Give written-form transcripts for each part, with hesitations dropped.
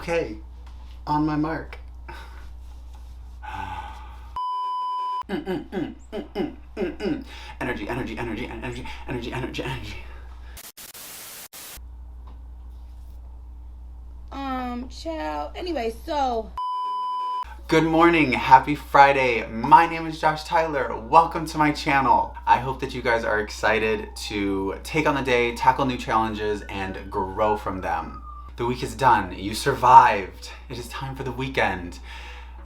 Okay, on my mark. Energy, energy, energy, energy, energy, energy, energy. Child. Anyway, so. Good morning, happy Friday. My name is Josh Tyler. Welcome to my channel. I hope that you guys are excited to take on the day, tackle new challenges, and grow from them. The week is done. You survived. It is time for the weekend.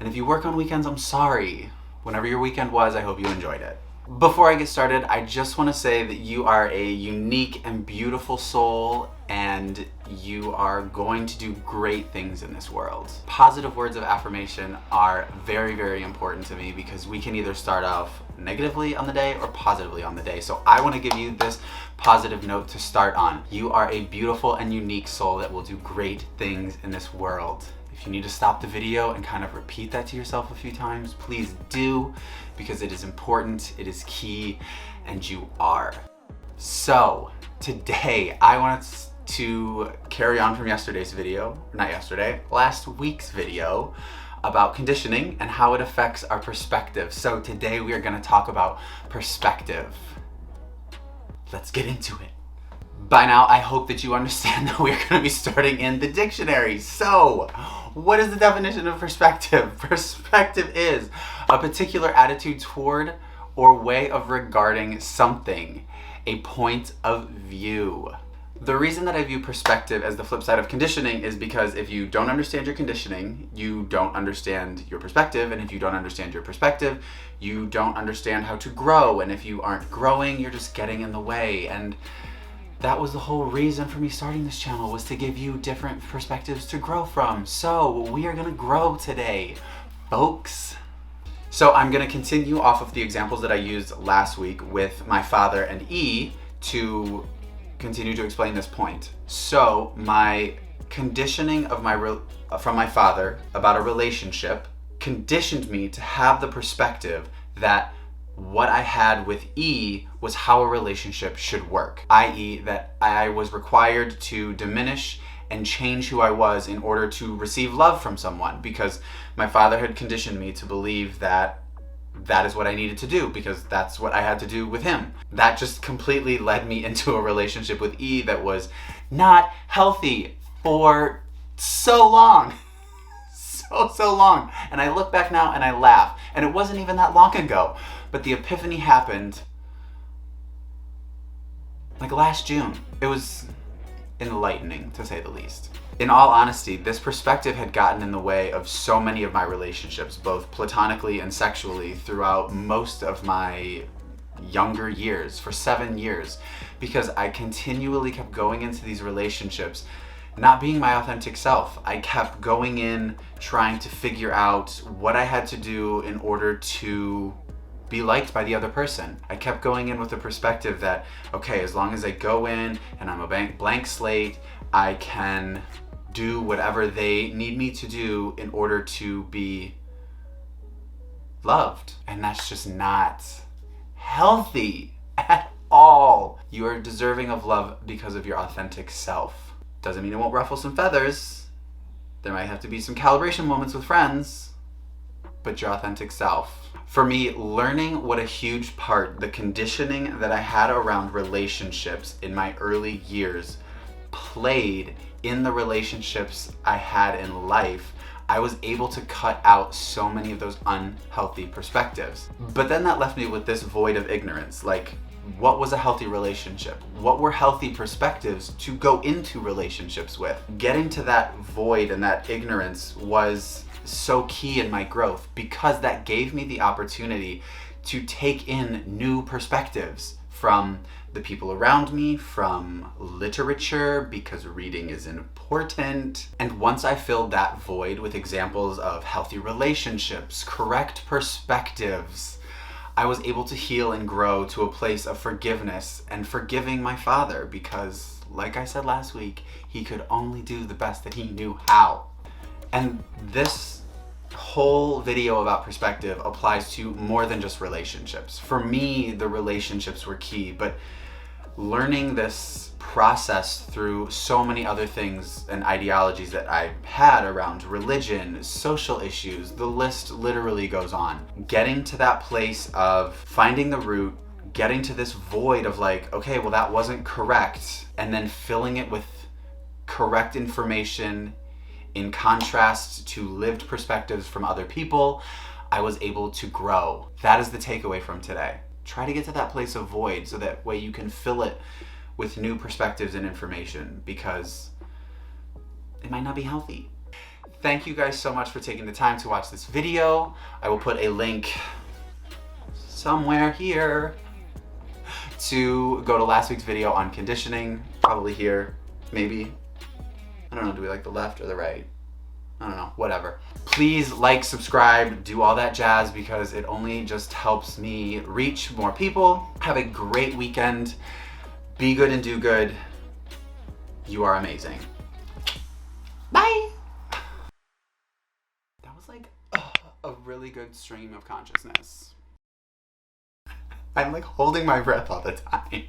And if you work on weekends, I'm sorry. Whenever your weekend was, I hope you enjoyed it. Before I get started, I just want to say that you are a unique and beautiful soul, and you are going to do great things in this world. Positive words of affirmation are very, very important to me because we can either start off negatively on the day or positively on the day. So I want to give you this positive note to start on. You are a beautiful and unique soul that will do great things in this world. If you need to stop the video and kind of repeat that to yourself a few times, please do, because it is important, it is key, and you are. So today I wanted to carry on from yesterday's video, not yesterday, last week's video about conditioning and how it affects our perspective. So today we are going to talk about perspective. Let's get into it. By now, I hope that you understand that we're going to be starting in the dictionary. So, what is the definition of perspective? Perspective is a particular attitude toward or way of regarding something, a point of view. The reason that I view perspective as the flip side of conditioning is because if you don't understand your conditioning, you don't understand your perspective. And if you don't understand your perspective, you don't understand how to grow. And if you aren't growing, you're just getting in the way. And that was the whole reason for me starting this channel, was to give you different perspectives to grow from. So we are gonna grow today, folks. So I'm gonna continue off of the examples that I used last week with my father and E to continue to explain this point. So my conditioning of from my father about a relationship conditioned me to have the perspective that what I had with E was how a relationship should work, i.e. that I was required to diminish and change who I was in order to receive love from someone, because my father had conditioned me to believe that that is what I needed to do because that's what I had to do with him. That just completely led me into a relationship with E that was not healthy for so long. So long. And I look back now and I laugh. And it wasn't even that long ago. But the epiphany happened like last June. It was enlightening, to say the least. In all honesty, this perspective had gotten in the way of so many of my relationships, both platonically and sexually, throughout most of my younger years, for 7 years, because I continually kept going into these relationships not being my authentic self. I kept going in trying to figure out what I had to do in order to be liked by the other person. I kept going in with the perspective that, okay, as long as I go in and I'm a blank slate, I can do whatever they need me to do in order to be loved. And that's just not healthy at all. You are deserving of love because of your authentic self. Doesn't mean it won't ruffle some feathers. There might have to be some calibration moments with friends, but your authentic self. For me, learning what a huge part the conditioning that I had around relationships in my early years played in the relationships I had in life, I was able to cut out so many of those unhealthy perspectives. But then that left me with this void of ignorance. Like, what was a healthy relationship? What were healthy perspectives to go into relationships with? Getting to that void and that ignorance was so key in my growth, because that gave me the opportunity to take in new perspectives from the people around me, from literature, because reading is important. And once I filled that void with examples of healthy relationships, correct perspectives, I was able to heal and grow to a place of forgiveness and forgiving my father, because, like I said last week, he could only do the best that he knew how. And this whole video about perspective applies to more than just relationships. For me, the relationships were key, but learning this process through so many other things and ideologies that I had around religion, social issues, the list literally goes on. Getting to that place of finding the root, getting to this void of like, okay, well that wasn't correct, and then filling it with correct information in contrast to lived perspectives from other people, I was able to grow. That is the takeaway from today. Try to get to that place of void so that way you can fill it with new perspectives and information, because it might not be healthy. Thank you guys so much for taking the time to watch this video. I will put a link somewhere here to go to last week's video on conditioning, probably here, maybe. I don't know, do we like the left or the right? I don't know, whatever. Please like, subscribe, do all that jazz, because it only just helps me reach more people. Have a great weekend. Be good and do good. You are amazing. Bye. That was like a really good stream of consciousness. I'm like holding my breath all the time.